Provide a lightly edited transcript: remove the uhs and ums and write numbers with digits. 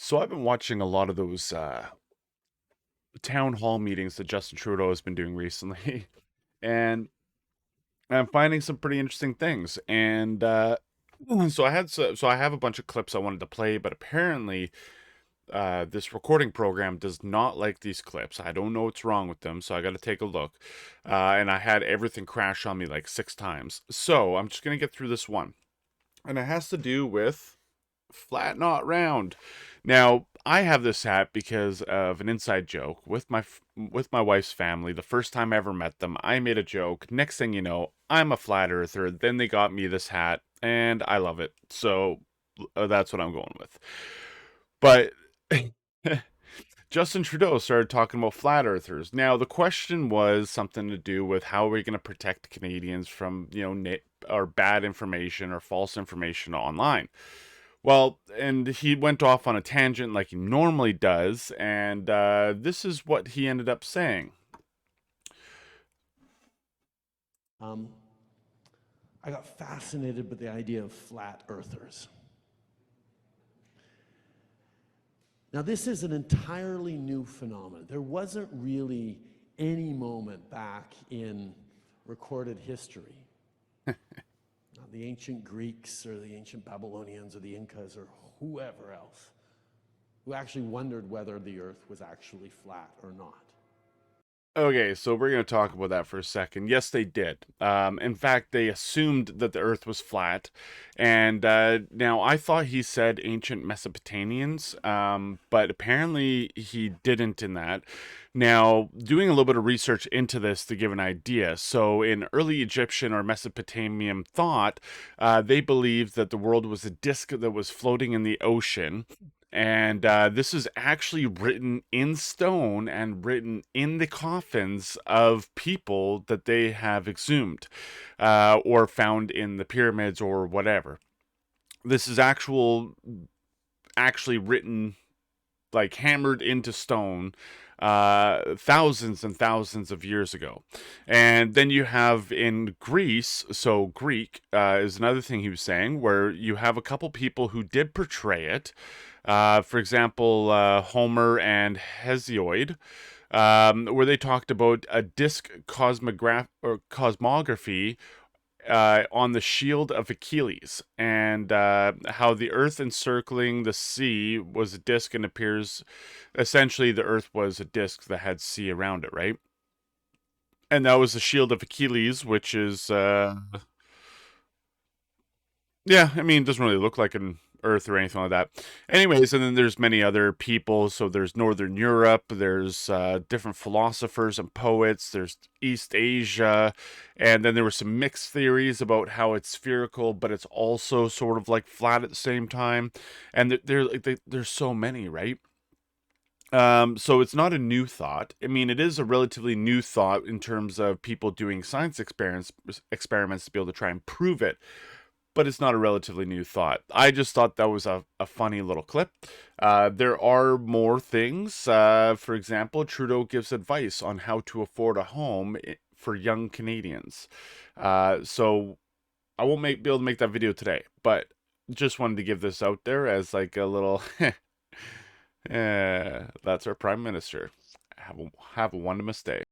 So I've been watching a lot of those town hall meetings that Justin Trudeau has been doing recently, and I'm finding some pretty interesting things. And so I have a bunch of clips I wanted to play, but apparently this recording program does not like these clips. I don't know what's wrong with them, so I got to take a look. And I had everything crash on me like 6 times. So I'm just gonna get through this one, and it has to do with flat not round. Now, I have this hat because of an inside joke with my wife's family. The first time I ever met them, I made a joke. Next thing you know, I'm a flat earther. Then they got me this hat, and I love it. So that's what I'm going with. But Justin Trudeau started talking about flat earthers. Now, the question was something to do with how are we going to protect Canadians from, or bad information or false information online. Well, and he went off on a tangent like he normally does, and this is what he ended up saying. Um, I got fascinated with the idea of flat earthers. Now, this is an entirely new phenomenon. There wasn't really any moment back in recorded history, not the ancient Greeks or the ancient Babylonians or the Incas or whoever else, who actually wondered whether the earth was actually flat or not. Okay, so we're going to talk about that for a second. Yes, they did. In fact, they assumed that the Earth was flat, and now I thought he said ancient Mesopotamians, but apparently he didn't in that. Now, doing a little bit of research into this to give an idea. So, in early Egyptian or Mesopotamian thought, they believed that the world was a disk that was floating in the ocean, and this is actually written in stone and written in the coffins of people that they have exhumed or found in the pyramids or whatever. This is actually written, like hammered into stone, thousands and thousands of years ago. And then you have in Greece, so Greek is another thing he was saying, where you have a couple people who did portray it. For example, Homer and Hesiod, where they talked about a disc cosmography on the shield of Achilles, and how the Earth encircling the sea was a disc, and appears essentially the Earth was a disc that had sea around it, right? And that was the shield of Achilles, which is yeah, I mean, it doesn't really look like an Earth or anything like that. Anyways, and then there's many other people. So there's Northern Europe, there's different philosophers and poets, there's East Asia, and then there were some mixed theories about how it's spherical, but it's also sort of like flat at the same time. And there's so many, right? So it's not a new thought. I mean, it is a relatively new thought in terms of people doing science experiments to be able to try and prove it, but it's not a relatively new thought. I just thought that was a funny little clip. There are more things. For example, Trudeau gives advice on how to afford a home for young Canadians. So I won't be able to make that video today, but just wanted to give this out there as like a little. That's our prime minister. Have a wonderful day.